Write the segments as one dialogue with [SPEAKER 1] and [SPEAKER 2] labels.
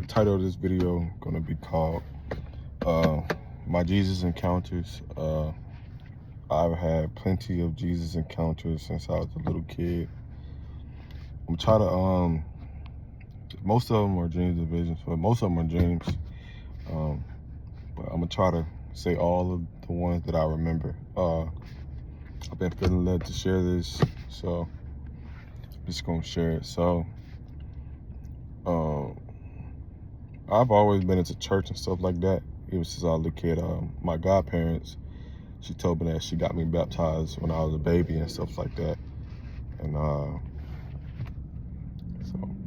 [SPEAKER 1] The title of this video gonna be called My Jesus Encounters. I've had plenty of Jesus encounters since I was a little kid. I'm trying to most of them are dreams and visions, but most of them are dreams. But I'm gonna try to say all of the ones that I remember. I've been feeling led to share this, so I'm just gonna share it. So I've always been into church and stuff like that, even since I was a little kid. My godparents, she told me that she got me baptized when I was a baby and stuff like that. And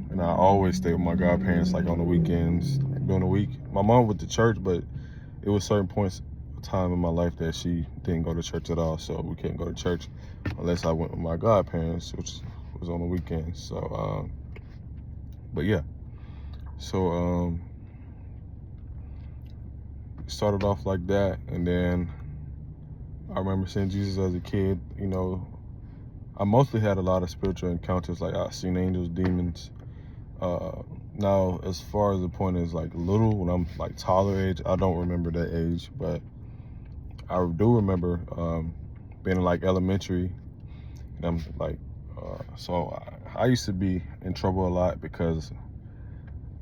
[SPEAKER 1] and I always stay with my godparents, like on the weekends, like during the week. My mom went to church, but it was certain points of time in my life that she didn't go to church at all, so we couldn't go to church unless I went with my godparents, which was on the weekends. So but yeah, so it started off like that, and then I remember seeing Jesus as a kid. You know, I mostly had a lot of spiritual encounters, like I seen angels, demons. Now, as far as the point is like little, when I'm like toddler age, I don't remember that age, but I do remember being in like elementary, and I'm like, so I used to be in trouble a lot because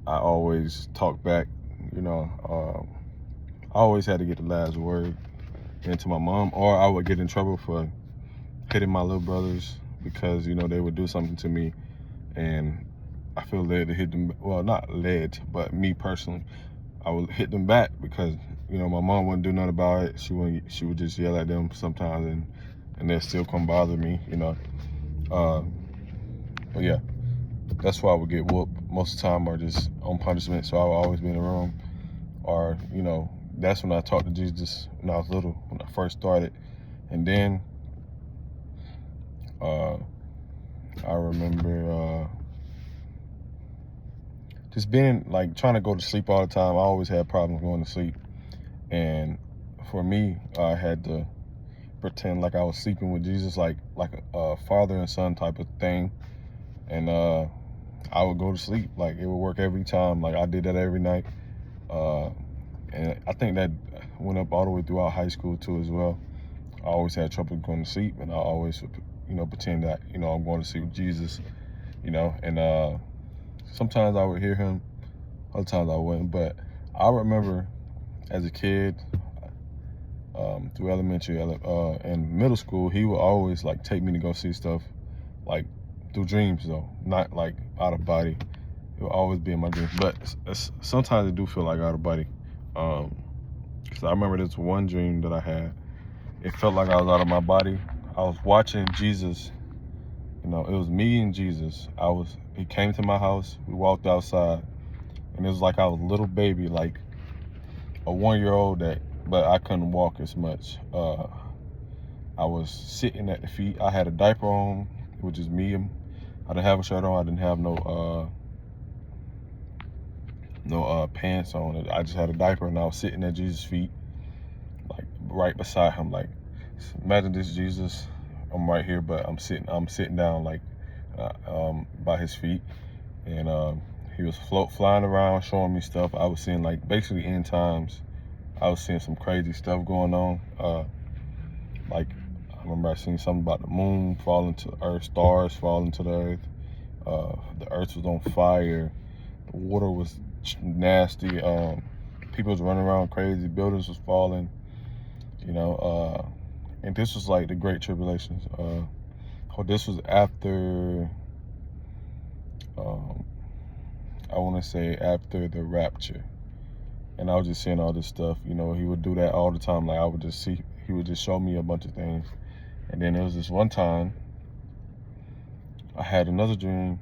[SPEAKER 1] I always talked back. You know, I always had to get the last word into my mom, or I would get in trouble for hitting my little brothers because, you know, they would do something to me and I feel led to hit them. Well, not led, but me personally, I would hit them back because, you know, my mom wouldn't do nothing about it. She would just yell at them sometimes, and they'd still come bother me, you know. But yeah, that's why I would get whooped most of the time, or just on punishment. So I would always be in the room, or, you know, that's when I talked to Jesus when I was little, when I first started. And then I remember just being like trying to go to sleep all the time. I always had problems going to sleep, and for me, I had to pretend like I was sleeping with Jesus, like a father and son type of thing. And I would go to sleep. Like, it would work every time. Like, I did that every night, and I think that went up all the way throughout high school too as well. I always had trouble going to sleep, and I always would, you know, pretend that, you know, I'm going to sleep with Jesus, you know. And sometimes I would hear him, other times I wouldn't. But I remember as a kid, through elementary and middle school, he would always like take me to go see stuff, like through dreams though, not like out of body. It would always be in my dreams, but sometimes it do feel like out of body. Because I remember this one dream that I had. It felt like I was out of my body. I was watching Jesus. You know, it was me and Jesus. He came to my house. We walked outside, and it was like I was a little baby, like a 1-year-old but I couldn't walk as much. I was sitting at the feet. I had a diaper on, which is me. I didn't have a shirt on. I didn't have no pants on. I just had a diaper, and I was sitting at Jesus' feet, like right beside him. Like, imagine this Jesus. I'm right here, but I'm sitting down, like by his feet, and he was flying around, showing me stuff. I was seeing like basically end times. I was seeing some crazy stuff going on. Like, I remember I seen something about the moon falling to the earth, stars falling to the earth. The earth was on fire. The water was nasty. People was running around crazy. Buildings was falling. You know, and this was like the Great Tribulations. This was after, I want to say after the rapture. And I was just seeing all this stuff. You know, he would do that all the time. Like, he would just show me a bunch of things. And then there was this one time I had another dream.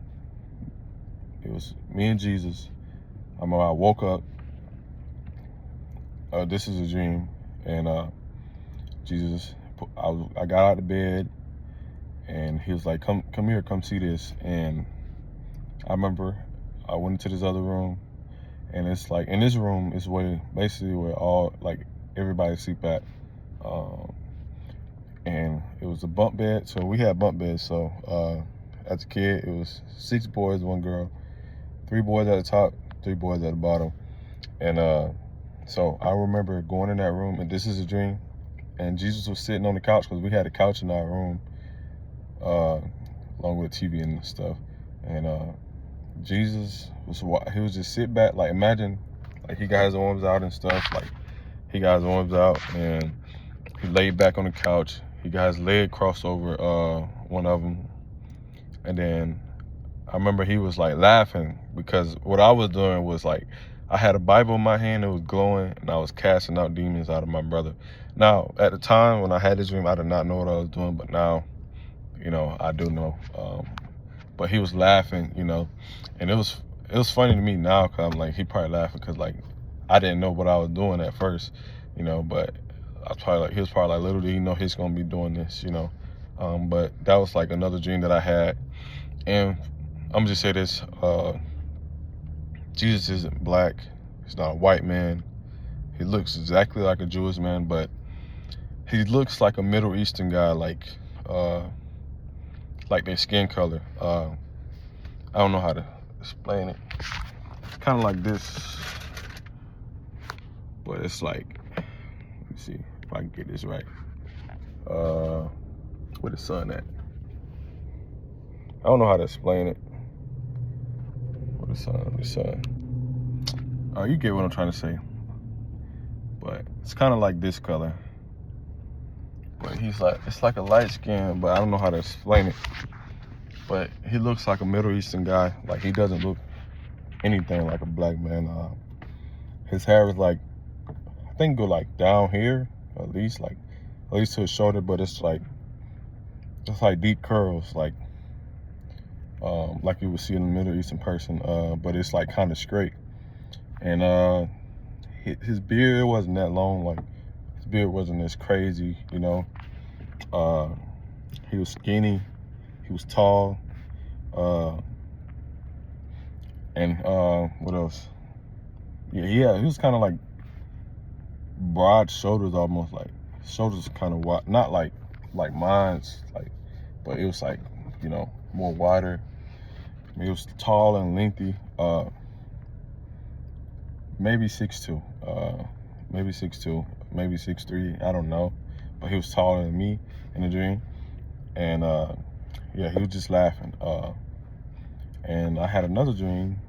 [SPEAKER 1] It was me and Jesus. I remember I woke up. This is a dream. And Jesus, I got out of bed, and he was like, come here, come see this. And I remember I went into this other room, and it's like, in this room is basically where all, like, everybody sleep at. And it was a bunk bed. So we had bunk beds. So as a kid, it was 6 boys, 1 girl, 3 boys at the top, three boys at the bottom. And so I remember going in that room, and this is a dream. And Jesus was sitting on the couch, because we had a couch in our room, along with TV and stuff. And Jesus he was just sit back, like imagine, like he got his arms out and stuff, like he got his arms out, and he laid back on the couch. He got his leg crossed over one of them, and then I remember he was like laughing, because what I was doing was like, I had a Bible in my hand, it was glowing, and I was casting out demons out of my brother. Now, at the time when I had this dream, I did not know what I was doing, but now, I do know. But he was laughing, and it was funny to me now, because I'm like, he probably laughing because like I didn't know what I was doing at first, but he was probably like, little did he know he's gonna be doing this, but that was like another dream that I had. And I'm gonna just say this, Jesus isn't black, he's not a white man. He looks exactly like a Jewish man, but he looks like a Middle Eastern guy, like their skin color. I don't know how to explain it. It's kind of like this, but it's like, let me see if I can get this right. Where the sun at? I don't know how to explain it. Where the sun. You get what I'm trying to say. But it's kind of like this color. But it's like a light skin, but I don't know how to explain it. But he looks like a Middle Eastern guy. Like, he doesn't look anything like a black man. His hair is like, I think go like down here, at least to his shoulder, but it's like deep curls, like you would see in a Middle Eastern person, but it's like kind of straight. And his beard wasn't that long, like his beard wasn't as crazy, He was skinny, he was tall, and what else? Yeah, he was kind of like broad shoulders, almost like shoulders kind of wide, not like mine's, but it was like, more wider. He was tall and lengthy, maybe 6'2", maybe 6'2", maybe 6'3", I don't know, but he was taller than me in the dream. And yeah, he was just laughing. And I had another dream.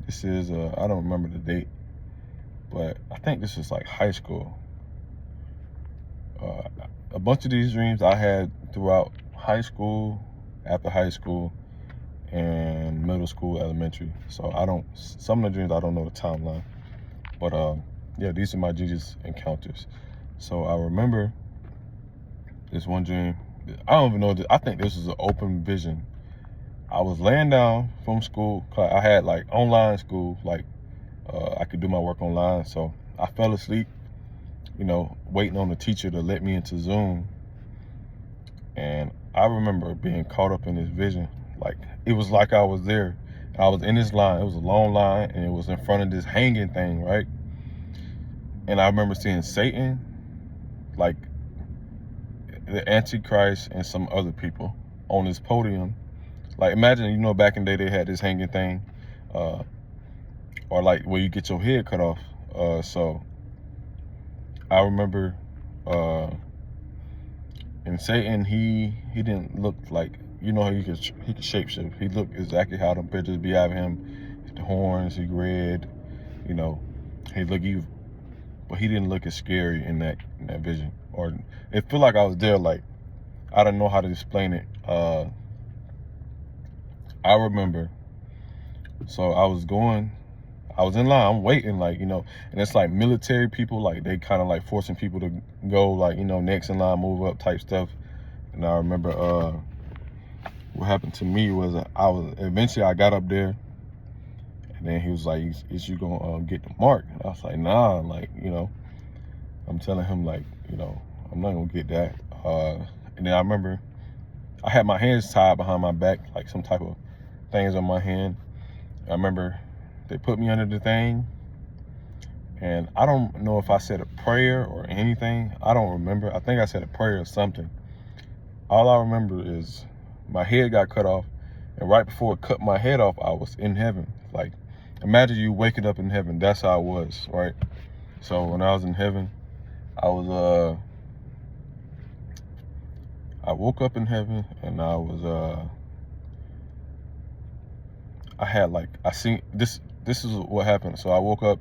[SPEAKER 1] This is I don't remember the date, but I think this is like high school. A bunch of these dreams I had throughout high school, after high school, and middle school, elementary. So some of the dreams I don't know the timeline, but yeah, these are my Jesus encounters. So I remember this one dream. I don't even know, I think this was an open vision. I was laying down from school. I had like online school, I could do my work online. So I fell asleep, waiting on the teacher to let me into Zoom. And I remember being caught up in this vision. Like, it was like I was there. I was in this line. It was a long line, and it was in front of this hanging thing, right? And I remember seeing Satan, like the Antichrist, and some other people on this podium. Like, imagine, back in the day they had this hanging thing, or like where you get your head cut off. So I remember, and Satan, he didn't look like, how he could shapeshift. He looked exactly how the pictures be of him. The horns, he red, he looked evil, but he didn't look as scary in that vision. Or it felt like I was there. Like, I don't know how to explain it. I remember, so I was in line, I'm waiting, and it's like military people, like they kind of like forcing people to go, next in line, move up type stuff. And I remember what happened to me was eventually I got up there, and then he was like, is you gonna get the mark? And I was like, nah, I'm telling him, I'm not gonna get that. And then I remember I had my hands tied behind my back, like some type of things on my hand. I remember they put me under the thing, and I don't know if I said a prayer or anything. I don't remember. I think I said a prayer or something. All I remember is my head got cut off, And right before it cut my head off, I was in heaven. Like, imagine you waking up in heaven. That's how I was, right? So when I was in heaven, I woke up in heaven, and I seen this. This is what happened. So I woke up,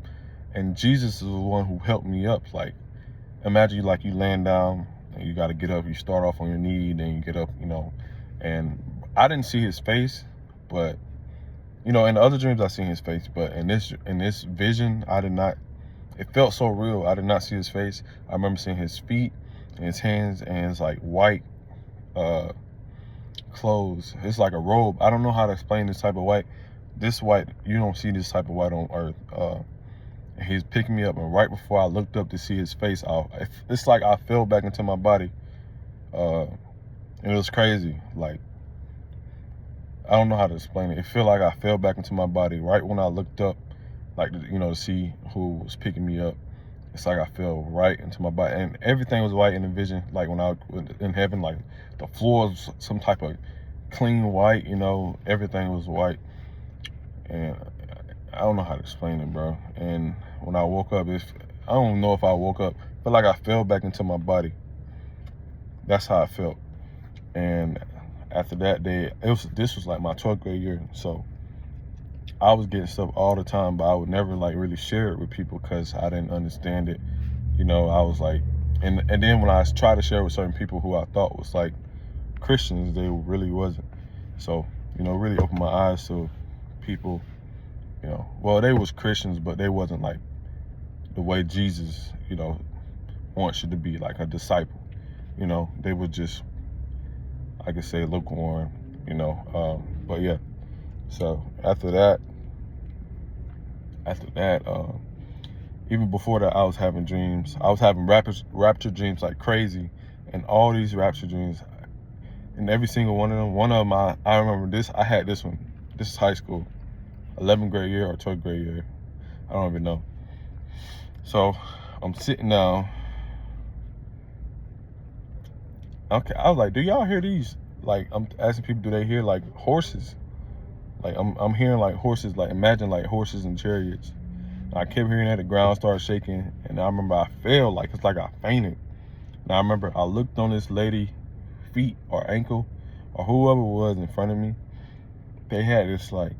[SPEAKER 1] and Jesus is the one who helped me up. Like, imagine you laying down, and you got to get up. You start off on your knee, then you get up, and I didn't see his face, but in the other dreams I seen his face, but in this vision, I did not. It felt so real. I did not see his face. I remember seeing his feet and his hands, and it's like white clothes. It's like a robe. I don't know how to explain this type of white. This white, you don't see this type of white on earth. He's picking me up, and right before I looked up to see his face, it's like I fell back into my body. And it was crazy. Like, I don't know how to explain it. It felt like I fell back into my body right when I looked up, like, to see who was picking me up. It's like I fell right into my body, and everything was white in the vision. Like, when I was in heaven, like, the floor was some type of clean white, everything was white. And I don't know how to explain it, bro. And when I woke up, I don't know if I woke up. I felt like I fell back into my body. That's how I felt. And after that day, this was like my 12th grade year. So I was getting stuff all the time, but I would never like really share it with people because I didn't understand it. I was like, and then when I tried to share with certain people who I thought was like Christians, they really wasn't. So, really opened my eyes to people, well, they was Christians, but they wasn't like the way Jesus, wants you to be, like a disciple. They were just, I could say, lukewarm, but yeah. So after that, even before that, I was having dreams. I was having rapture dreams like crazy, and all these rapture dreams, and every single one of them, I remember this. I had this one. This is high school, 11th grade year or 12th grade year. I don't even know. So I'm sitting down. Okay, I was like, do y'all hear these? Like, I'm asking people, do they hear like horses? Like, I'm hearing like horses, like imagine like horses and chariots. I kept hearing that, the ground started shaking, and I remember I fell, like it's like I fainted. And I remember I looked on this lady feet or ankle or whoever was in front of me. They had this like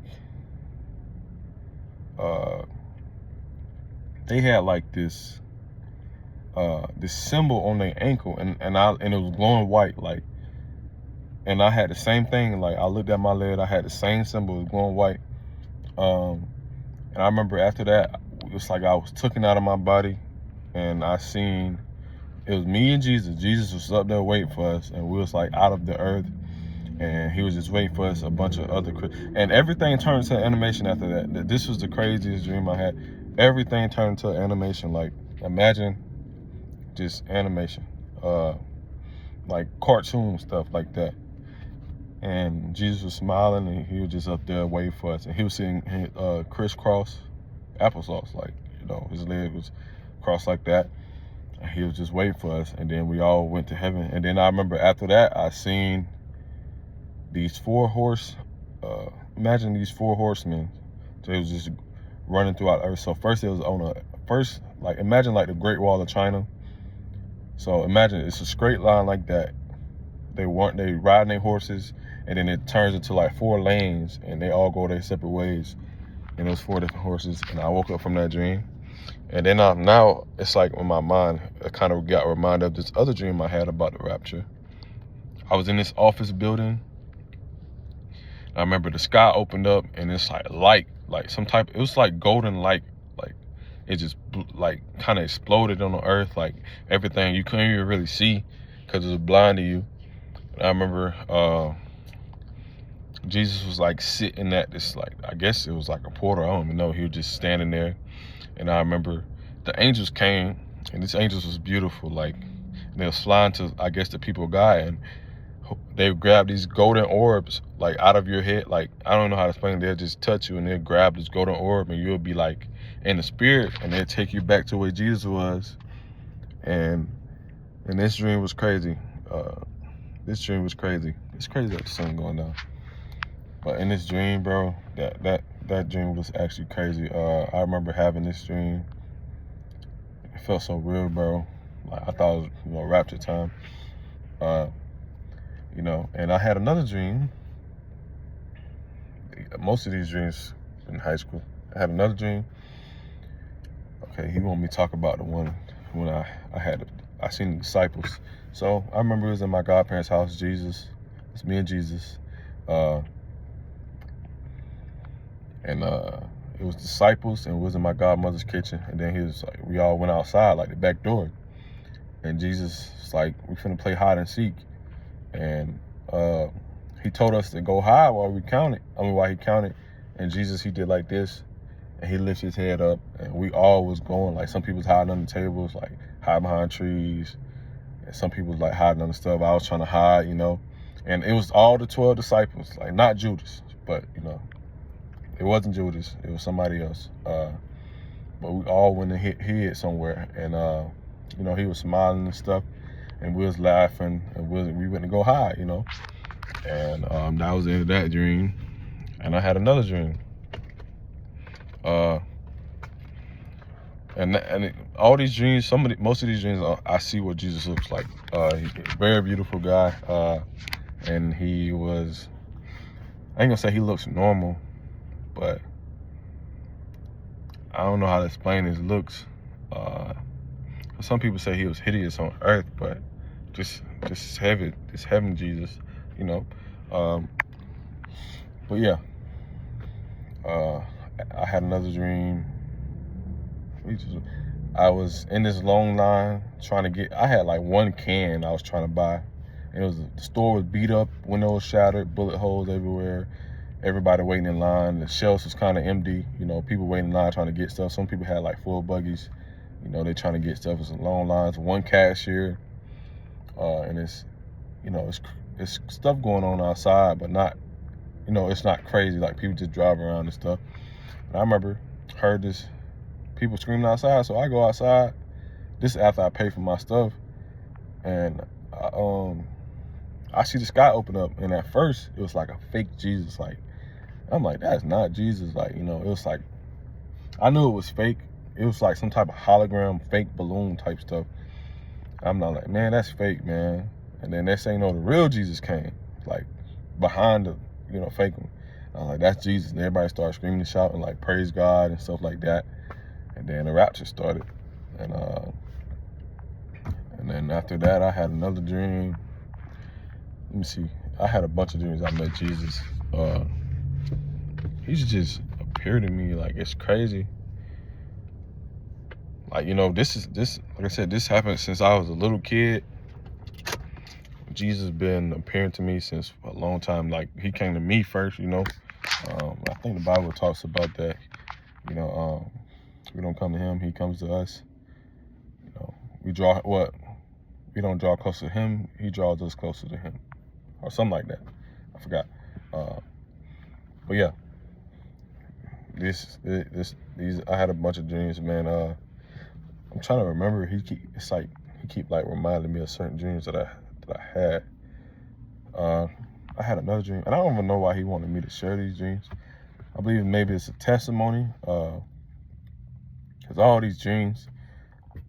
[SPEAKER 1] this symbol on their ankle, and it was glowing white, like, and I had the same thing. Like, I looked at my leg, I had the same symbol, it was glowing white. And I remember after that, it's like I was taken out of my body, and I seen it was me and Jesus. Jesus was up there waiting for us, and we was like out of the earth, and he was just waiting for us, a bunch of other, and everything turned into animation after that. This was the craziest dream I had. Everything turned into animation. Like, imagine just animation, like cartoon stuff like that. And Jesus was smiling, and he was just up there waiting for us, and he was sitting crisscross applesauce, like, his leg was crossed like that, and he was just waiting for us. And then we all went to heaven. And then I remember after that, I seen these imagine these 4 horsemen. They was just running throughout earth. So first it was like, imagine like the Great Wall of China. So imagine it's a straight line like that. They riding their horses, and then it turns into like 4 lanes, and they all go their separate ways. And those 4 different horses. And I woke up from that dream. And then now it's like in my mind, I kind of got reminded of this other dream I had about the rapture. I was in this office building. I remember the sky opened up, and it's like light, like it was like golden light, like it just like kind of exploded on the earth, like everything you couldn't even really see because it was blind to you. And I remember Jesus was like sitting at this, like, I guess it was like a portal, I don't even know. He was just standing there. And I remember the angels came, and these angels was beautiful, like they was flying to, I guess, the people of God, and they grab these golden orbs like out of your head. Like, I don't know how to explain it. They'll just touch you, and they'll grab this golden orb, and you'll be like in the spirit, and they'll take you back to where Jesus was. And this dream was crazy. This dream was crazy. It's crazy that the sun going down. But in this dream, bro, that dream was actually crazy. I remember having this dream. It felt so real, bro. Like I thought it was, rapture time. And I had another dream. Most of these dreams in high school. I had another dream. Okay, he wanted me to talk about the one when I seen the disciples. So I remember it was in my godparents' house, Jesus. It's me and Jesus. It was disciples, and it was in my godmother's kitchen. And then he was like, we all went outside, like the back door. And Jesus was like, we finna play hide and seek. And he told us to go hide while he counted. And Jesus, he did like this. And he lifted his head up, and we all was going. Like some people was hiding under tables, like hide behind trees. And some people was like hiding under stuff. I was trying to hide, And it was all the 12 disciples, like not Judas, but it wasn't Judas. It was somebody else. But we all went and hid somewhere, and he was smiling and stuff, and we was laughing, and we went to go hide, And that was the end of that dream. And I had another dream. All these dreams, most of these dreams, I see what Jesus looks like. He's a very beautiful guy, and he was, I ain't gonna say he looks normal, but I don't know how to explain his looks. Some people say he was hideous on earth, but just heaven Jesus, But yeah, I had another dream. I was in this long line trying to I had like one can I was trying to buy. And the store was beat up, windows shattered, bullet holes everywhere. Everybody waiting in line. The shelves was kind of empty. People waiting in line trying to get stuff. Some people had like full buggies. They trying to get stuff. It's long lines. One cashier. And it's stuff going on outside, but not, it's not crazy. Like people just driving around and stuff. And I remember heard this people screaming outside, so I go outside. This is after I pay for my stuff, and I see the sky open up, and at first it was like a fake Jesus. Like I'm like, that's not Jesus. Like it was like I knew it was fake. It was like some type of hologram, fake balloon type stuff. I'm not like, man, that's fake, man. And then next thing you know, the real Jesus came, like behind the fake one. I was like, that's Jesus. And everybody started screaming and shouting, like praise God and stuff like that. And then the rapture started. And then after that, I had another dream. Let me see. I had a bunch of dreams. I met Jesus. He's just appeared to me like it's crazy. Like, this like I said, this happened since I was a little kid. Jesus been appearing to me since a long time. Like he came to me first, I think the Bible talks about that. We don't come to him, he comes to us. We don't draw closer to him, he draws us closer to him. Or something like that. I forgot. But yeah. I had a bunch of dreams, man. I'm trying to remember. He keep like reminding me of certain dreams that I had. I had another dream, and I don't even know why he wanted me to share these dreams. I believe maybe it's a testimony, because all these dreams,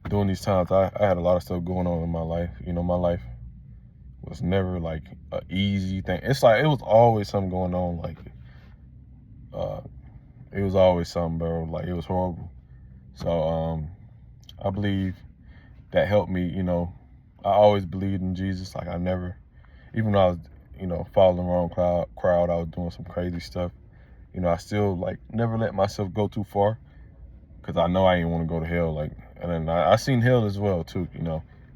[SPEAKER 1] during these times, I had a lot of stuff going on in my life. My life was never like an easy thing. It's like it was always something going on. Like, it was always something, bro. Like it was horrible. So, I believe that helped me. I always believed in Jesus. Like I never, even though I was, following the wrong crowd, I was doing some crazy stuff. I still like never let myself go too far, because I know I didn't want to go to hell. Like, and then I seen hell as well too.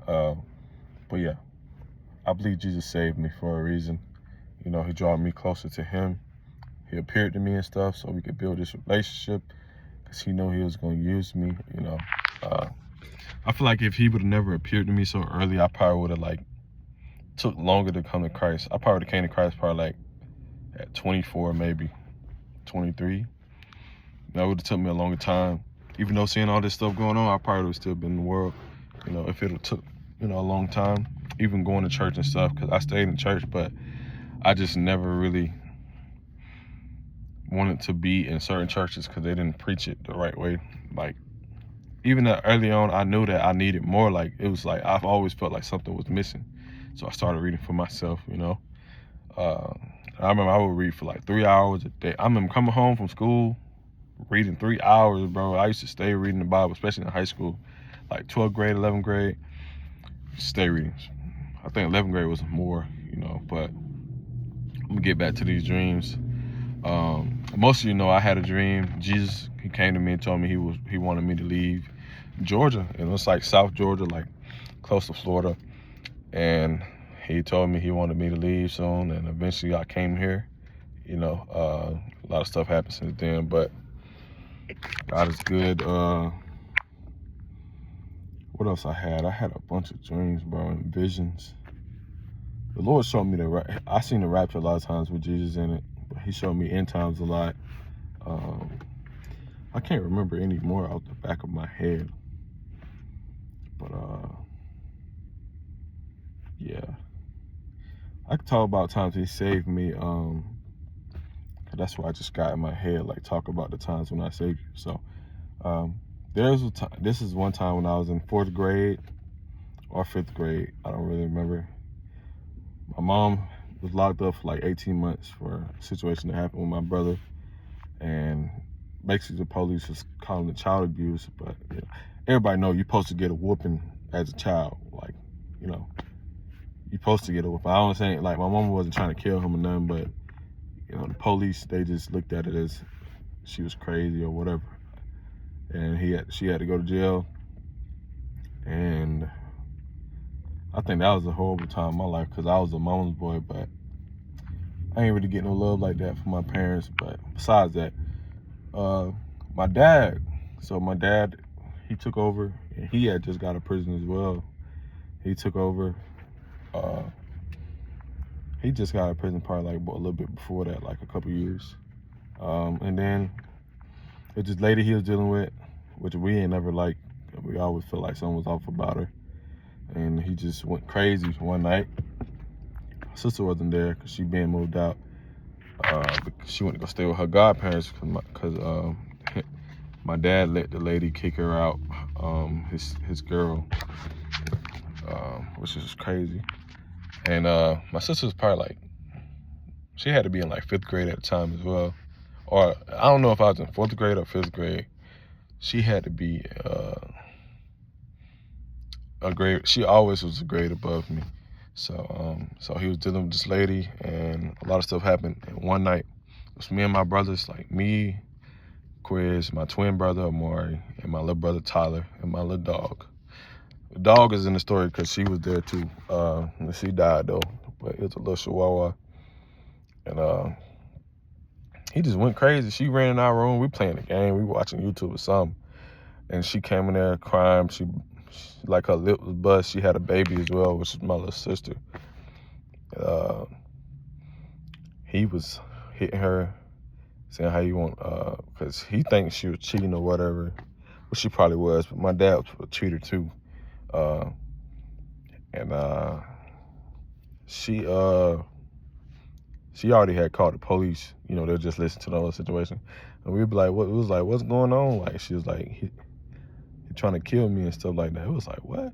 [SPEAKER 1] But yeah, I believe Jesus saved me for a reason. He drew me closer to him. He appeared to me and stuff so we could build this relationship, because he knew he was going to use me. I feel like if he would have never appeared to me so early, I probably would have like took longer to come to Christ. I probably would have came to Christ probably like at 24, maybe 23. That would have took me a longer time. Even though seeing all this stuff going on, I probably would have still been in the world. If it would took, a long time, even going to church and stuff, because I stayed in church, but I just never really wanted to be in certain churches because they didn't preach it the right way. Like, even early on, I knew that I needed more. Like, it was like I've always felt like something was missing. So I started reading for myself, you know. I remember I would read for like 3 hours a day. I remember coming home from school, reading 3 hours, bro. I used to stay reading the Bible, especially in high school, like 12th grade, 11th grade, stay reading. I think 11th grade was more, you know, but I'm gonna get back to these dreams. Most of you know I had a dream. Jesus, he came to me and told me he wanted me to leave Georgia. It was like South Georgia, like close to Florida. And he told me he wanted me to leave soon, and eventually I came here. You know, a lot of stuff happened since then, but God is good. What else I had? I had a bunch of dreams, bro, and visions. The Lord showed me I seen the rapture a lot of times with Jesus in it, but he showed me end times a lot. I can't remember any more out the back of my head, but yeah. I could talk about times he saved me, cause that's what I just got in my head, like talk about the times when I saved you. So this is one time when I was in 4th grade or 5th grade, I don't really remember. My mom was locked up for like 18 months for a situation that happened with my brother, and basically the police was calling it child abuse. But you know, everybody know you're supposed to get a whooping as a child, like, you know, you're supposed to get a whooping. I don't say like my mom wasn't trying to kill him or nothing, but you know, the police, they just looked at it as she was crazy or whatever, and she had to go to jail. And I think that was a horrible time in my life because I was a mama's boy, but I ain't really getting no love like that from my parents. But besides that, my dad, he took over, and he had just got out of prison as well. He took over. He just got out of prison probably like a little bit before that, like a couple years. And then it's this lady he was dealing with, which we ain't never liked. We always felt like something was off about her. And he just went crazy one night. My sister wasn't there because she been moved out. She went to go stay with her godparents because my dad let the lady kick her out, his girl, which is crazy. And my sister was probably like, she had to be in like 5th grade at the time as well. Or I don't know if I was in 4th grade or 5th grade. She had to be a grade. She always was a grade above me. So he was dealing with this lady, and a lot of stuff happened. And one night, it was me and my brothers, like me, Quiz, my twin brother Amari, and my little brother Tyler, and my little dog. The dog is in the story because she was there too. She died though, but it was a little chihuahua. And he just went crazy. She ran in our room. We playing the game. We watching YouTube or something. And she came in there crying. She like her lip was bust. She had a baby as well, which is my little sister. He was hitting her, saying how you want, because he thinks she was cheating or whatever, which she probably was. But my dad was a cheater too. She already had called the police. You know, they'll just listen to the whole situation. And we'd be like, what? It was like, what's going on? Like, she was like, he trying to kill me and stuff like that. It was like, what?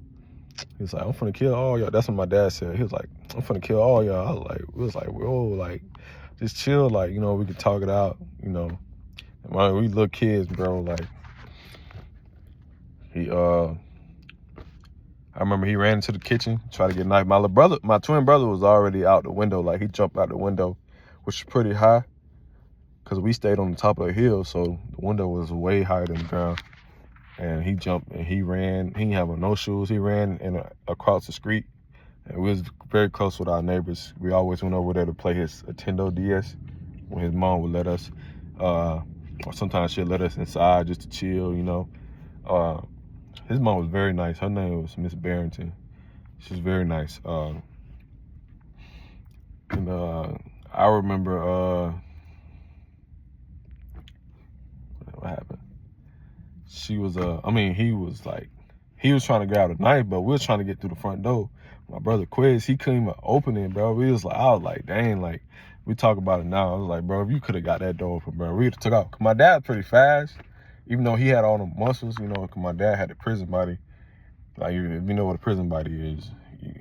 [SPEAKER 1] He was like, I'm finna kill all y'all. That's what my dad said. He was like, I'm finna kill all y'all. I was like, it was like, whoa, like, just chill. Like, you know, we could talk it out, you know. And we little kids, bro. Like, I remember he ran into the kitchen, tried to get a knife. My twin brother was already out the window. Like, he jumped out the window, which was pretty high, because we stayed on the top of the hill, so the window was way higher than the ground. And he jumped and he ran. He didn't have on no shoes. He ran across the street. And we was very close with our neighbors. We always went over there to play his Nintendo DS when his mom would let us. Or sometimes she'd let us inside just to chill, you know. His mom was very nice. Her name was Miss Barrington. She was very nice. I remember what happened. He was trying to grab a knife, but we was trying to get through the front door. My brother Quiz, he couldn't even open it, bro. I was like, dang, like, we talk about it now. I was like, bro, if you could have got that door open, bro, we'd have took off. Cause my dad's pretty fast, even though he had all the muscles, you know, cause my dad had the prison body. Like, if you know what a prison body is,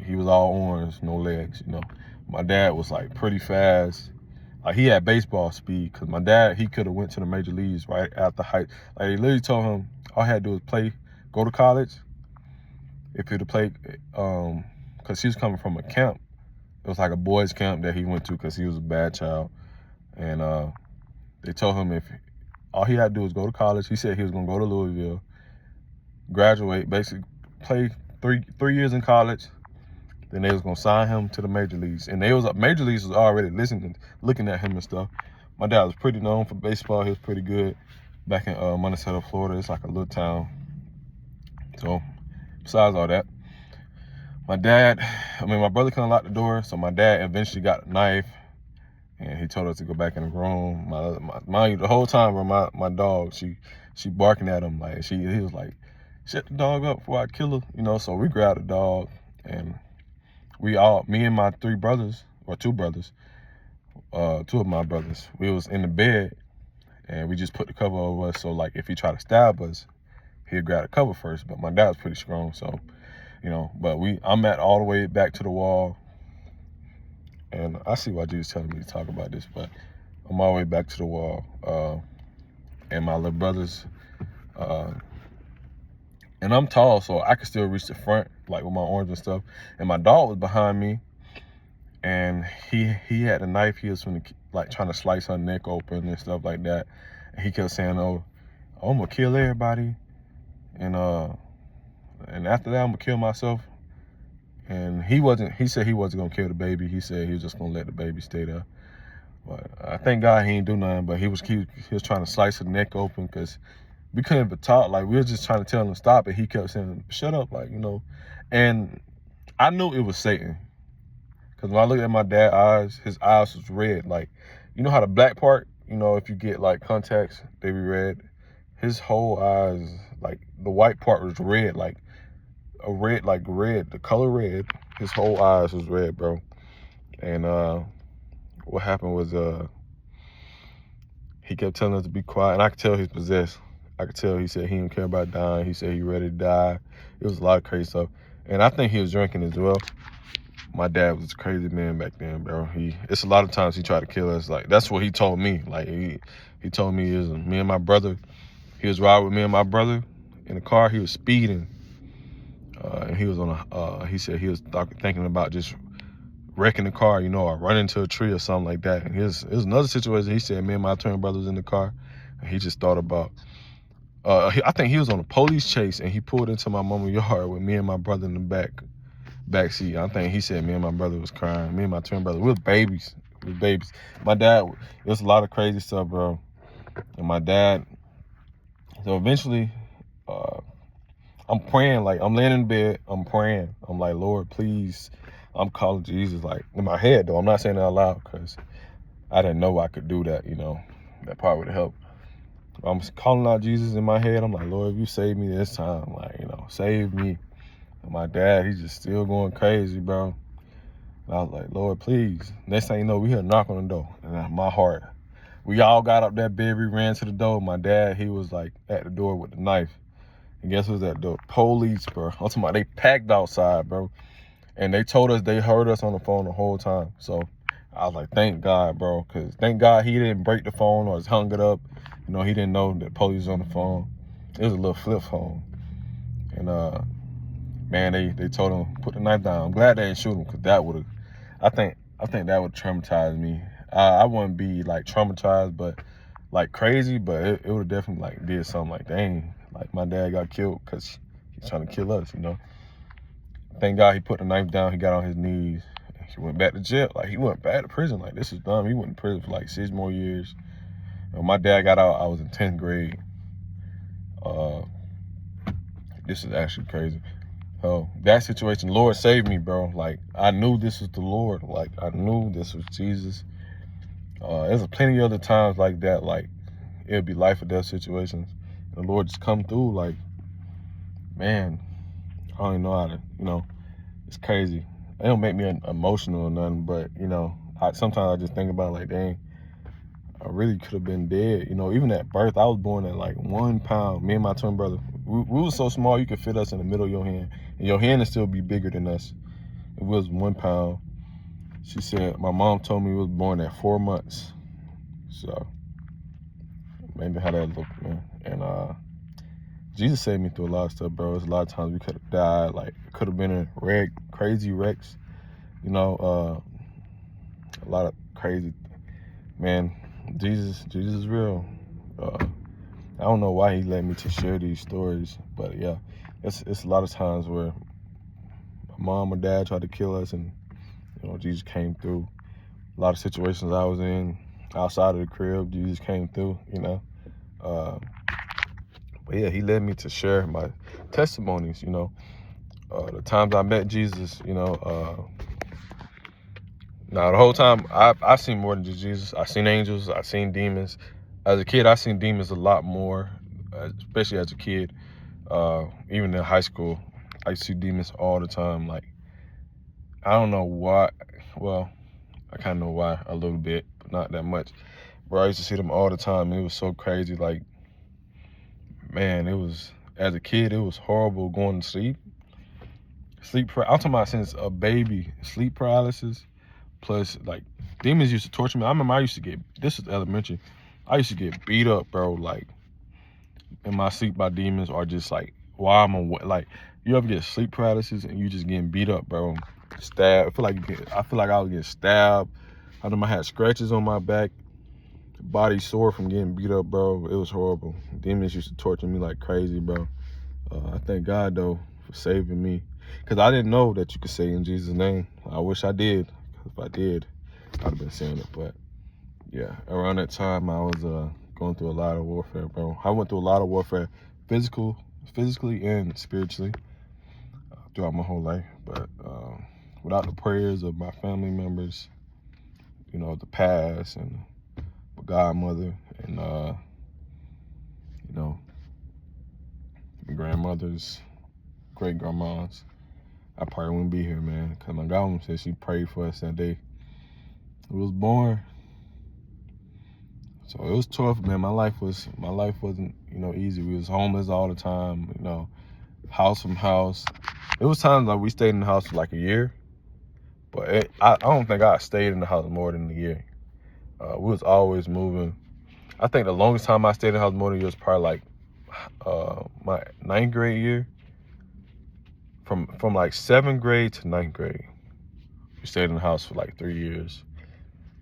[SPEAKER 1] he was all arms, no legs, you know. My dad was like pretty fast. Like, he had baseball speed, cause my dad, he could have went to the major leagues right after high. Like, they literally told him all he had to do was play, go to college. If he'd have played, cause he was coming from a camp. It was like a boys' camp that he went to because he was a bad child. And they told him if all he had to do was go to college. He said he was gonna go to Louisville, graduate, basically play three years in college. Then they was gonna sign him to the major leagues. And major leagues was already looking at him and stuff. My dad was pretty known for baseball. He was pretty good back in Monticello, Florida. It's like a little town. So besides all that, my brother couldn't lock the door, so my dad eventually got a knife, and he told us to go back in the room. The whole time, bro, my dog, she barking at him, like, he was like, shut the dog up before I kill her, you know. So we grabbed the dog, and me and my two brothers, two of my brothers, we was in the bed, and we just put the cover over us, so like if he tried to stab us, he'd grab the cover first. But my dad was pretty strong, so, you know, but I'm at all the way back to the wall. And I see why Jesus telling me to talk about this, but I'm all the way back to the wall. And my little brothers, and I'm tall, so I could still reach the front, like with my arms and stuff. And my dog was behind me, and he had a knife. He was trying to slice her neck open and stuff like that. And he kept saying, "Oh, I'm gonna kill everybody." And after that, I'm gonna kill myself. And he said he wasn't gonna kill the baby. He said he was just gonna let the baby stay there. But I thank God he ain't do nothing. But he was trying to slice her neck open because we couldn't even talk. Like, we were just trying to tell him to stop, and he kept saying, "Shut up," like, you know. And I knew it was Satan, because when I looked at my dad's eyes, his eyes was red. Like, you know how the black part, you know, if you get like contacts, they be red. His whole eyes, like the white part was red, like red, the color red. His whole eyes was red, bro. And what happened was he kept telling us to be quiet, and I could tell he's possessed. I could tell he said he didn't care about dying. He said he ready to die. It was a lot of crazy stuff. And I think he was drinking as well. My dad was a crazy man back then, bro. It's a lot of times he tried to kill us. Like, that's what he told me. Like, he told me me and my brother, he was riding with me and my brother in the car. He was speeding. And he was he said he was thinking about just wrecking the car, you know, or running into a tree or something like that. And it was another situation. He said me and my twin brother was in the car, and he just thought about, I think he was on a police chase, and he pulled into my mama's yard with me and my brother in the back seat. I think he said me and my brother was crying. Me and my twin brother, we was babies. My dad, it was a lot of crazy stuff, bro. And my dad, so eventually, I'm praying, like, I'm laying in bed, I'm praying. I'm like, Lord, please. I'm calling Jesus, like, in my head, though. I'm not saying it out loud, because I didn't know I could do that, you know. That probably would help. I'm calling out Jesus in my head. I'm like, Lord, if you save me this time, like, you know, save me. And my dad, he's just still going crazy, bro. And I was like, Lord, please. Next thing you know, we hear a knock on the door. And my heart, we all got up that bed, we ran to the door. My dad, he was, like, at the door with the knife. And guess who's at the police, bro? I'm talking about, they packed outside, bro. And they told us they heard us on the phone the whole time. So I was like, thank God, bro. Because thank God he didn't break the phone or just hung it up. You know, he didn't know that police was on the phone. It was a little flip phone. And, man, they told him, put the knife down. I'm glad they didn't shoot him, because that would have, I think that would traumatize me. I wouldn't be, like, traumatized, but, like, crazy. But it would have definitely, like, did something like, dang, like, my dad got killed because he's trying to kill us, you know. Thank God he put the knife down. He got on his knees. He went back to jail. Like, he went back to prison. Like, this is dumb. He went to prison for like 6 more years. When my dad got out, I was in 10th grade. This is actually crazy. So that situation, Lord saved me, bro. Like, I knew this was the Lord. Like, I knew this was Jesus. There's plenty of other times like that. Like, it would be life or death situations. The Lord just come through. Like, man, I don't even know how to, you know, it's crazy. It don't make me emotional or nothing, but, you know, sometimes I just think about like, dang, I really could have been dead. You know, even at birth, I was born at like 1 pound. Me and my twin brother, we was so small you could fit us in the middle of your hand, and your hand would still be bigger than us. It was 1 pound. She said my mom told me we was born at 4 months. So maybe how that looked, man. And Jesus saved me through a lot of stuff, bro. There's a lot of times we could have died, like could have been in crazy wrecks. You know, a lot of crazy, man. Jesus is real. I don't know why he led me to share these stories, but yeah, it's a lot of times where my mom or dad tried to kill us, and you know, Jesus came through. A lot of situations I was in outside of the crib, Jesus came through. You know, but yeah, he led me to share my testimonies. You know, the times I met Jesus. You know, now the whole time I've seen more than just Jesus. I've seen angels. I've seen demons. As a kid, I seen demons a lot more, especially as a kid. Even in high school, I used to see demons all the time. Like, I don't know why. Well, I kind of know why a little bit, but not that much. But I used to see them all the time. It was so crazy. Like, man, it was, as a kid, it was horrible going to sleep. I'm talking about since a baby, sleep paralysis, plus, like, demons used to torture me. I remember I used to get, this is elementary, I used to get beat up, bro, like, in my sleep by demons, or just, like, while I'm awake. Like, you ever get sleep paralysis and you just getting beat up, bro, stabbed. I feel like I was getting stabbed. I know I had scratches on my back, body sore from getting beat up, bro. It was horrible. Demons used to torture me like crazy, bro. I thank God, though, for saving me, because I didn't know that you could say in Jesus' name. I wish I did. If I did, I'd have been saying it. But yeah, around that time, I was going through a lot of warfare, bro. I went through a lot of warfare, physically and spiritually, throughout my whole life. But without the prayers of my family members, you know, the past, and my godmother, and you know, my grandmothers, great grandmas, I probably wouldn't be here, man. Because my godmother said she prayed for us that day we was born. So it was tough, man. My life wasn't, you know, easy. We was homeless all the time, you know, house from house. It was times like we stayed in the house for like a year, but I don't think I stayed in the house more than a year. We was always moving. I think the longest time I stayed in the house more than a year was probably like my 9th grade year. From like 7th grade to 9th grade, we stayed in the house for like 3 years.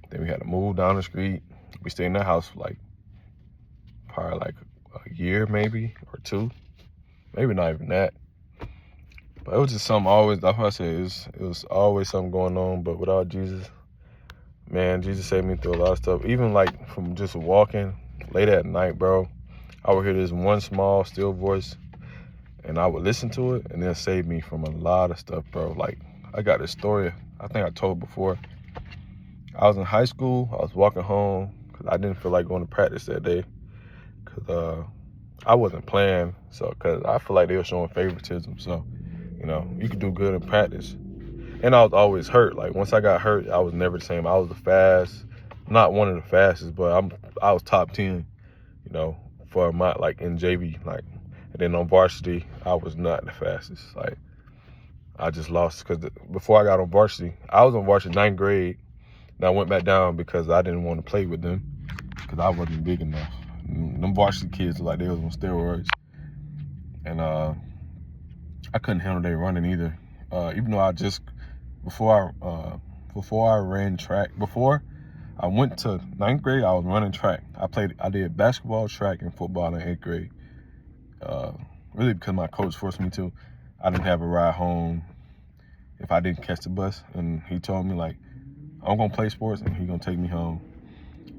[SPEAKER 1] Then we had to move down the street. We stayed in that house for like probably like a year, maybe, or 2, maybe not even that. But it was just something always. That's why I said it was always something going on. But without Jesus, man, Jesus saved me through a lot of stuff. Even like from just walking late at night, bro, I would hear this one small still voice, and I would listen to it, and it saved me from a lot of stuff, bro. Like, I got this story I think I told before. I was in high school. I was walking home because I didn't feel like going to practice that day, because I wasn't playing. So, because I feel like they were showing favoritism. So, you know, you could do good in practice. And I was always hurt. Like, once I got hurt, I was never the same. I was not one of the fastest, but I was top 10, you know, for my, like, in JV, like. And then on varsity, I was not the fastest. Like, I just lost, because before I got on varsity, I was on varsity 9th grade, and I went back down because I didn't want to play with them, because I wasn't big enough. And them varsity kids looked like they was on steroids, and I couldn't handle their running either. Even though before I ran track, before I went to 9th grade, I was running track. I did basketball, track, and football in 8th grade. Really because my coach forced me to. I didn't have a ride home if I didn't catch the bus, and he told me, like, I'm gonna play sports and he gonna take me home,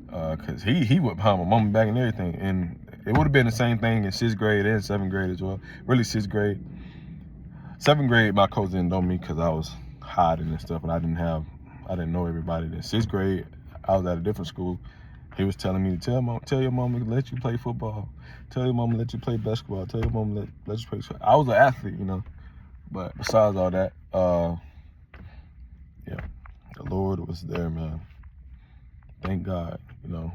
[SPEAKER 1] because he went behind my mama back and everything. And it would have been the same thing in 6th grade and 7th grade as well. Really 6th grade. 7th grade, my coach didn't know me because I was hiding and stuff, and I didn't know everybody. Then 6th grade, I was at a different school. He was telling me to tell your mama to let you play football. Tell your mama to let you play basketball. Tell your mama to let you play. I was an athlete, you know. But besides all that, yeah, The Lord was there, man. Thank God, you know.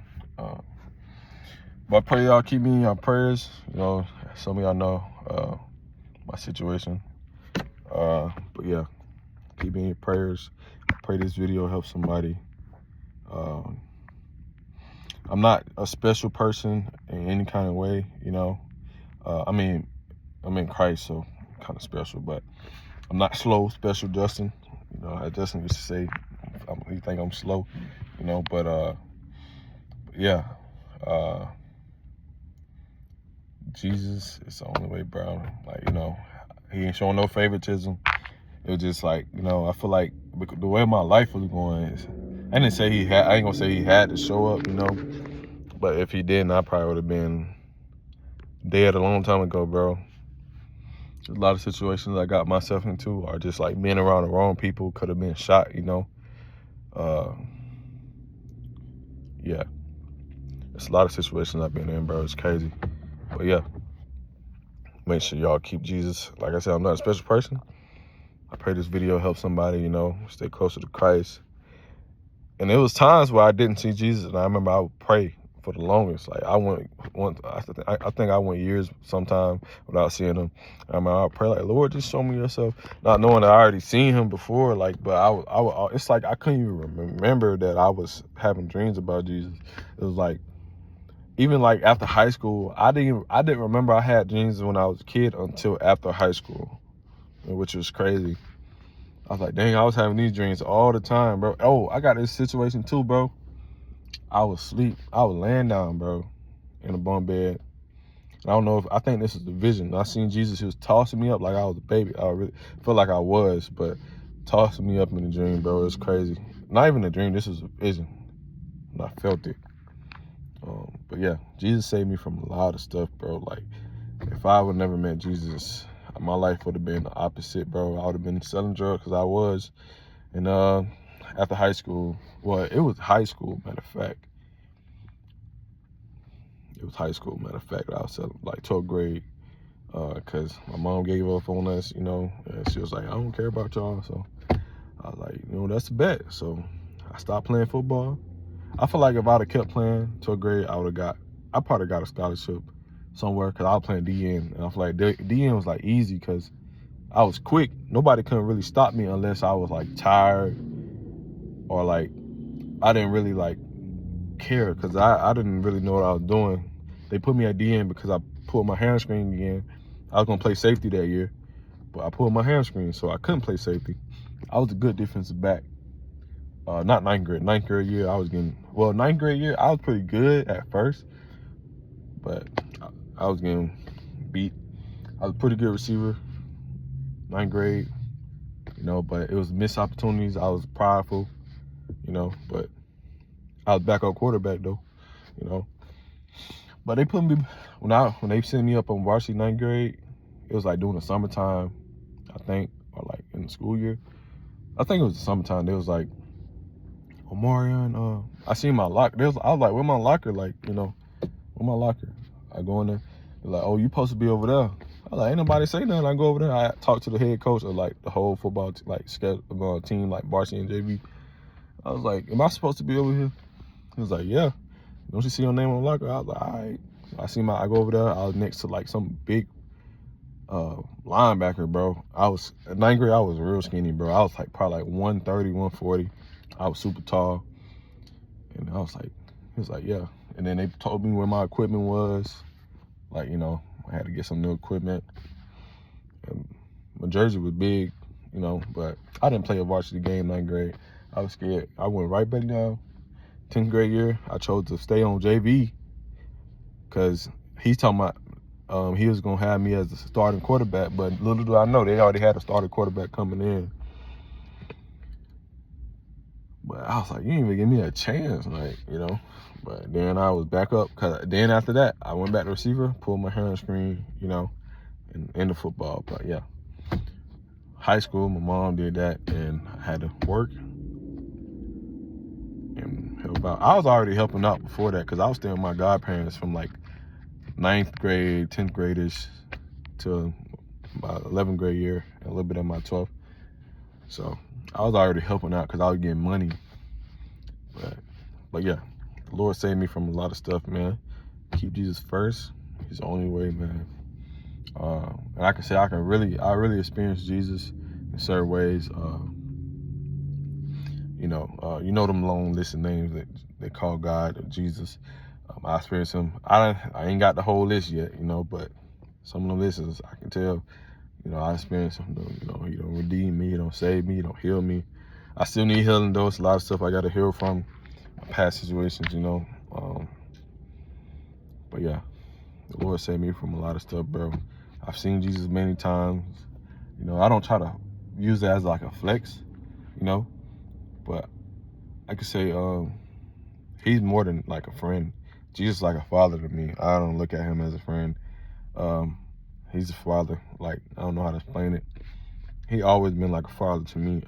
[SPEAKER 1] But I pray y'all keep me in your prayers. You know, some of y'all know my situation. But yeah, keep me in your prayers. I pray this video helps somebody. I'm not a special person in any kind of way, you know. I mean, I'm in Christ, so I'm kind of special, but I'm not slow, special Justin. You know, as Justin used to say, he think I'm slow, you know, but yeah. Jesus is the only way, bro. Like, you know, he ain't showing no favoritism. It was just like, you know, I feel like the way my life was going is, I ain't gonna say he had to show up, you know, but if he didn't, I probably would have been dead a long time ago, bro. There's a lot of situations I got myself into are just like being around the wrong people, could have been shot, you know. Yeah, there's a lot of situations I've been in, bro. It's crazy. But yeah, make sure y'all keep Jesus. Like I said, I'm not a special person. I pray this video helps somebody, you know, stay closer to Christ. And there was times where I didn't see Jesus, and I remember I would pray for the longest. Like I think I went years sometime without seeing him. I mean, I would pray like, Lord, just show me yourself, not knowing that I already seen him before. Like, but it's like I couldn't even remember that I was having dreams about Jesus. It was like, even like after high school, I didn't remember I had dreams when I was a kid until after high school, which was crazy. I was like, dang, I was having these dreams all the time, bro. Oh, I got this situation too, bro. I was asleep. I was laying down, bro, in a bunk bed. I think this is the vision. I seen Jesus. He was tossing me up like I was a baby. I really felt like I was, but tossing me up in a dream, bro. It was crazy. Not even a dream. This was a vision. And I felt it. But yeah, Jesus saved me from a lot of stuff, bro. Like, if I would never met Jesus, my life would have been the opposite, bro. I would have been selling drugs, because I was. And after high school, well, it was high school, matter of fact. It was high school, matter of fact. I was selling like 12th grade, because my mom gave up on us, you know, and she was like, I don't care about y'all. So I was like, you know, that's a bet. So I stopped playing football. I feel like if I'd have kept playing 12th grade, I probably got a scholarship somewhere, because I was playing DN. And I feel like DN was like easy because I was quick. Nobody couldn't really stop me unless I was like tired, or like I didn't really like care, because I didn't really know what I was doing. They put me at DN because I pulled my hamstring again. I was gonna play safety that year, but I pulled my hamstring, so I couldn't play safety. I was a good defensive back. Not ninth grade. Ninth grade year, ninth grade year, I was pretty good at first, but I was getting beat. I was a pretty good receiver, ninth grade, you know, but it was missed opportunities. I was prideful, you know, but I was backup quarterback though, you know. But they put me, when they sent me up on varsity ninth grade, it was like during the summertime, I think, or like in the school year. I think it was the summertime. They was like, Omarion, I seen my locker. I was like, where my locker? Like, you know, where my locker? I go in there. They're like, oh, you supposed to be over there. I was like, ain't nobody say nothing. I go over there. I talk to the head coach of like the whole football team, like varsity and JV. I was like, am I supposed to be over here? He was like, yeah. Don't you see your name on the locker? I was like, all right. I go over there. I was next to like some big linebacker, bro. At ninth grade, I was real skinny, bro. I was like probably like 130, 140. I was super tall. And I was like, he was like, yeah. And then they told me where my equipment was. Like, you know, I had to get some new equipment. And my jersey was big, you know, but I didn't play a varsity game ninth grade. I was scared. I went right back down. 10th grade year, I chose to stay on JV because he's talking about he was going to have me as the starting quarterback, but little do I know, they already had a starting quarterback coming in. But I was like, you didn't even give me a chance, like, you know. But then I was back up, because then after that, I went back to receiver, pulled my hamstring, you know, and into football. But yeah, high school, my mom did that, and I had to work and help out. I was already helping out before that, because I was staying with my godparents from like 9th grade, 10th grade-ish to my 11th grade year, and a little bit of my 12th. So I was already helping out because I was getting money. But yeah, the Lord saved me from a lot of stuff, man. Keep Jesus first. He's the only way, man. And I can say I really experienced Jesus in certain ways. You know them long list of names that they call God or Jesus. I experienced him. I ain't got the whole list yet, but some of the lists I can tell. I experienced him. He don't redeem me. He don't save me. He don't heal me. I still need healing though. It's a lot of stuff I got to heal from my past situations. But yeah, the Lord saved me from a lot of stuff, bro. I've seen Jesus many times. I don't try to use that as like a flex, but I could say he's more than like a friend. Jesus is like a father to me. I don't look at him as a friend. He's a father. Like, I don't know how to explain it. He always been like a father to me.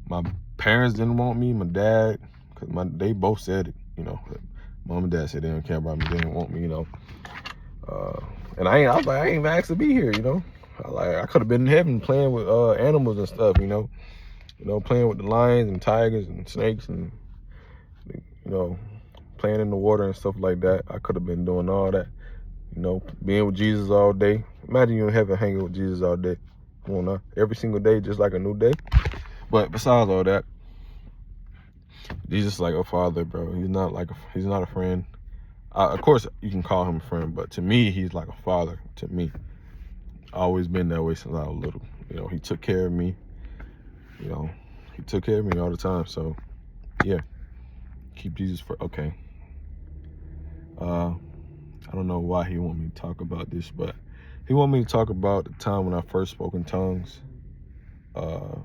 [SPEAKER 1] My parents didn't want me. My dad, because they both said it. Mom and dad said they didn't care about me. They didn't want me. And I was like, I ain't even asked to be here. I could have been in heaven playing with animals and stuff. Playing with the lions and tigers and snakes and playing in the water and stuff like that. I could have been doing all that. Being with Jesus all day. Imagine you in heaven hanging with Jesus all day. Come on now. Every single day, just like a new day. But besides all that, Jesus is like a father, bro. He's not a friend. Of course, you can call him a friend, but to me, he's like a father to me. Always been that way since I was little. He took care of me. He took care of me all the time. So, yeah. Keep Jesus for okay. I don't know why he want me to talk about this, but he want me to talk about the time when I first spoke in tongues. The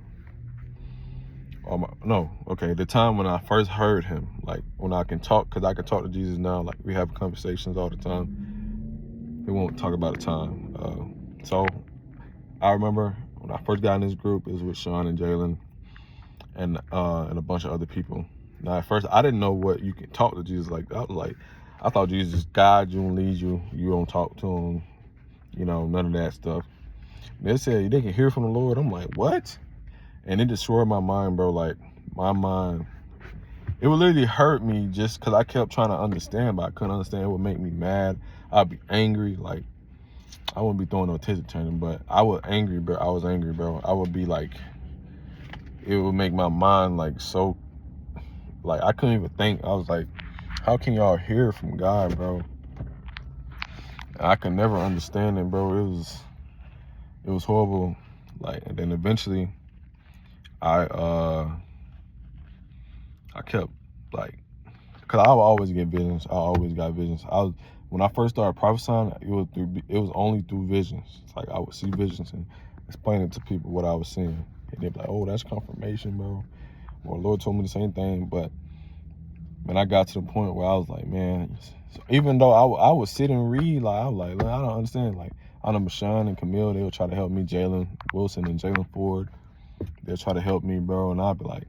[SPEAKER 1] time when I first heard him, like when I can talk, because I can talk to Jesus now, like we have conversations all the time. He won't talk about the time. So I remember when I first got in this group, it was with Sean and Jalen and a bunch of other people. Now at first I didn't know what you can talk to Jesus like. I thought Jesus guides you and leads you. You don't talk to him, none of that stuff. They said they can hear from the Lord. I'm like, what? And it destroyed my mind, bro. Like, my mind, it would literally hurt me just because I kept trying to understand, but I couldn't understand. It would make me mad. I'd be angry. Like, I wouldn't be throwing no tizzy turning, but I was angry, bro. I would be like, it would make my mind like so, like I couldn't even think. I was like, how can y'all hear from God, bro? I could never understand it, bro. It was horrible. Like, and then eventually I kept like, cause I would always get visions. I always got visions. When I first started prophesying, it was only through visions. It's like I would see visions and explain it to people what I was seeing, and they'd be like, "Oh, that's confirmation, bro." Or Lord told me the same thing. But when I got to the point where I was like, man, so even though I would sit and read, like I was like, I don't understand. Like I know Michonne and Camille, they would try to help me. Jalen Wilson and Jalen Ford, they'll try to help me, bro, and I'd be like,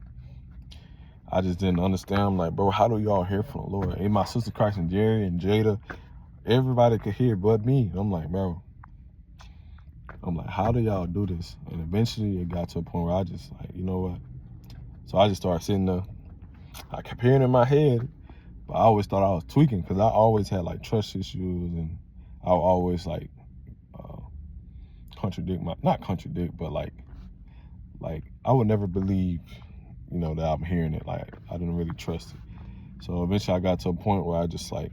[SPEAKER 1] I just didn't understand. I'm like, bro, how do y'all hear from the Lord? And my sister Christ and Jerry and Jada, everybody could hear but me. I'm like, bro, how do y'all do this? And eventually it got to a point where I just like, you know what? So I just started sitting there. I kept hearing in my head, but I always thought I was tweaking because I always had like trust issues, and I would always like not contradict, but like I would never believe, that I'm hearing it. Like I didn't really trust it. So eventually I got to a point where I just sat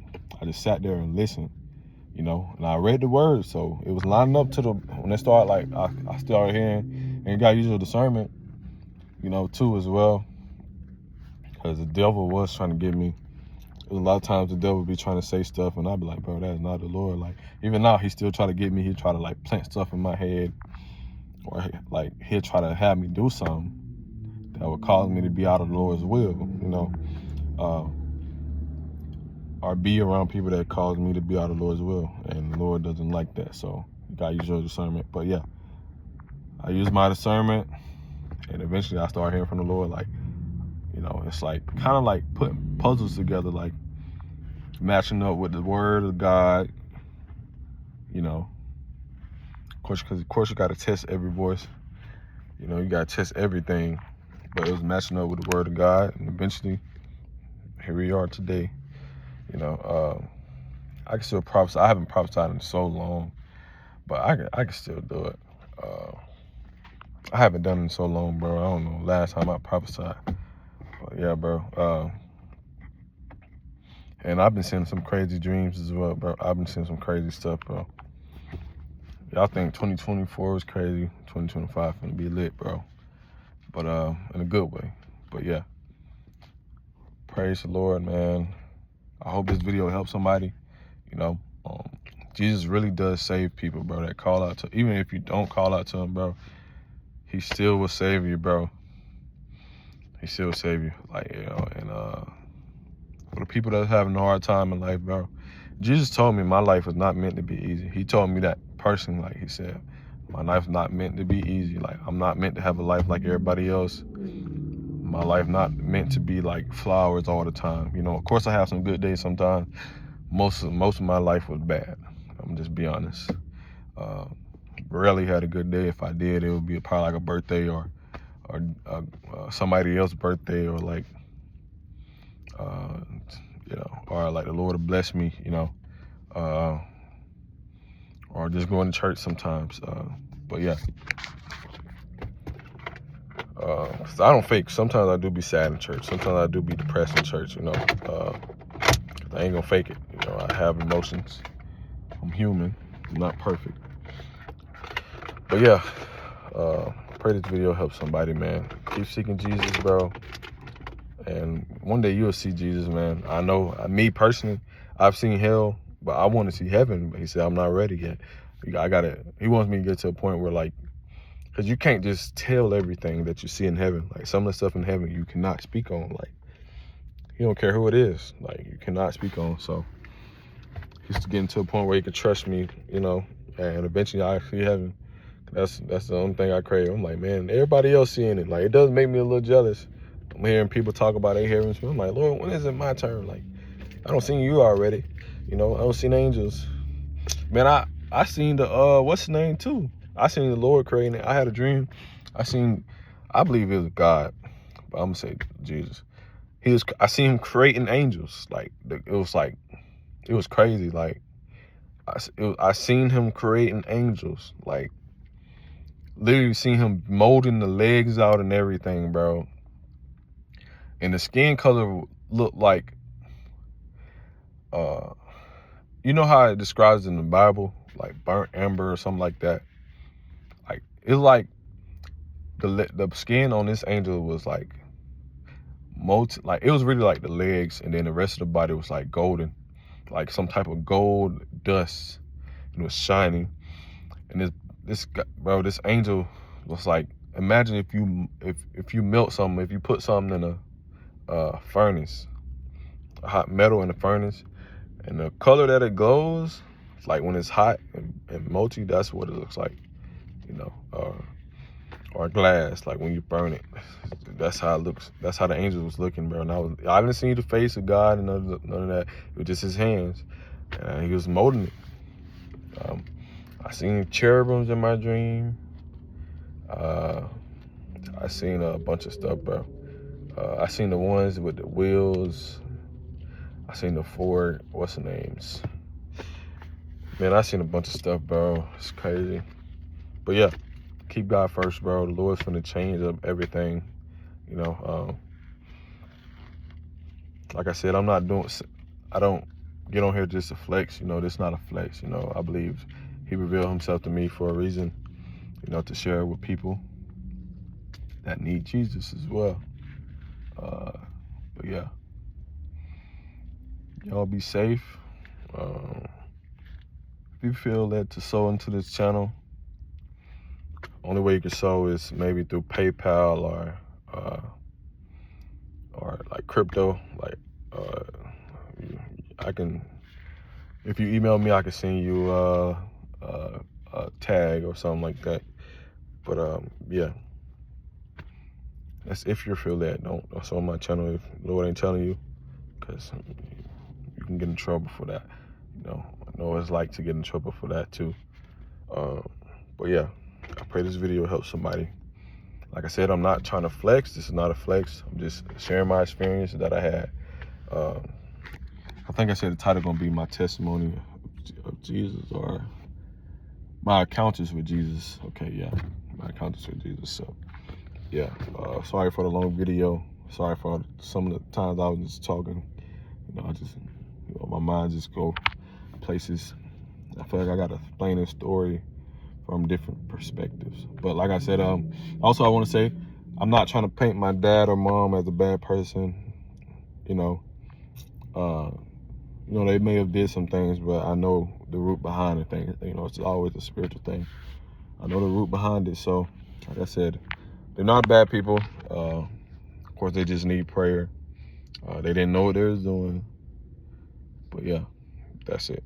[SPEAKER 1] there and listened, and I read the words. So it was lining up to when they started, like I started hearing, and got usual discernment, too as well. Because the devil was trying to get me. A lot of times the devil be trying to say stuff, and I'd be like, bro, that is not the Lord. Like, even now, he still try to get me. He try to, like, plant stuff in my head. Or, like, he'll try to have me do something that would cause me to be out of the Lord's will, or be around people that cause me to be out of the Lord's will. And the Lord doesn't like that, so you got to use your discernment. But, yeah, I used my discernment, and eventually I started hearing from the Lord, like, it's like kind of like putting puzzles together, like matching up with the word of God, of course, because you got to test every voice. You know, you gotta test everything, but it was matching up with the word of God, and eventually, here we are today. You know, I can still prophesy. I haven't prophesied in so long, but I can still do it. I haven't done it in so long, bro. I don't know last time I prophesied. But yeah, bro. And I've been seeing some crazy dreams as well, bro. I've been seeing some crazy stuff, bro. Y'all think 2024 was crazy. 2025 gonna be lit, bro. But in a good way. But yeah. Praise the Lord, man. I hope this video helps somebody. You know, Jesus really does save people, bro, that call out to, even if you don't call out to him, bro, he still will save you, bro. He still will save you. Like, you know, and for the people that's having a hard time in life, bro, Jesus told me my life was not meant to be easy. He told me that personally, like he said, my life's not meant to be easy. Like, I'm not meant to have a life like everybody else. My life not meant to be like flowers all the time. You know, of course I have some good days sometimes. Most of my life was bad. I'm just be honest. Rarely had a good day. If I did, it would be probably like a birthday or somebody else's birthday, or like you know, or like the Lord will bless me, you know, or just going to church sometimes. But yeah, 'cause I don't fake. Sometimes I do be sad in church. Sometimes I do be depressed in church. You know, I ain't gonna fake it. You know, I have emotions. I'm human. I'm not perfect. But yeah, pray this video helps somebody, man. Keep seeking Jesus, bro. And one day you'll see Jesus, man. I know, me personally, I've seen hell, but I want to see heaven. But he said, I'm not ready yet. He wants me to get to a point where, like, because you can't just tell everything that you see in heaven. Like, some of the stuff in heaven you cannot speak on. Like, he don't care who it is. Like, you cannot speak on. So he's getting to a point where he can trust me, you know, and eventually I see heaven. That's the only thing I crave. I'm like, man, everybody else seeing it. Like, it does make me a little jealous. I'm hearing people talk about their hearing. I'm like, Lord, when is it my turn? Like, I don't seen you already. You know, I don't seen angels. Man, I seen the what's the name too? I seen the Lord creating it. I had a dream. I believe it was God, but I'm gonna say Jesus. I seen him creating angels. Like, it was crazy. Like, I seen him creating angels. Like, literally seen him molding the legs out and everything, bro. And the skin color looked like, you know how it describes in the Bible, like burnt amber or something like that. Like, it's like the skin on this angel was like like, it was really like the legs, and then the rest of the body was like golden, like some type of gold dust, and it was shining. And this angel was like, imagine if you melt something, if you put something in a furnace, a hot metal in the furnace, and the color that it glows, like when it's hot and melty, that's what it looks like, you know. Or glass, like when you burn it, that's how it looks. That's how the angel was looking, bro. And I didn't see the face of God and none of that. It was just his hands, and he was molding it. I seen cherubims in my dream. I seen a bunch of stuff, bro. I seen the ones with the wheels. I seen the four, what's the names? Man, I seen a bunch of stuff, bro. It's crazy. But yeah, keep God first, bro. The Lord's finna change up everything. You know, like I said, I don't get on here just to flex. You know, this is not a flex. You know, I believe he revealed himself to me for a reason, you know, to share with people that need Jesus as well. But yeah, y'all be safe. If you feel led to sow into this channel, only way you can sow is maybe through PayPal or like crypto. Like, I can, if you email me, I can send you a tag or something like that. But yeah, that's if you feel that. Don't sow on my channel if the Lord ain't telling you, because you can get in trouble for that. You know, I know what it's like to get in trouble for that too. But yeah, I pray this video helps somebody. Like I said, I'm not trying to flex. This is not a flex. I'm just sharing my experience that I had. I think I said the title gonna be my testimony of Jesus, or my encounters with Jesus. Okay, yeah, my encounters with Jesus. So yeah, sorry for the long video. Sorry for some of the times I was just talking. I just, my mind just go places. I feel like I gotta explain this story from different perspectives. But like I said, also I want to say, I'm not trying to paint my dad or mom as a bad person. They may have did some things, but I know the root behind the thing. It's always a spiritual thing. I know the root behind it. So, like I said, they're not bad people. Of course, they just need prayer. They didn't know what they was doing. But yeah, that's it.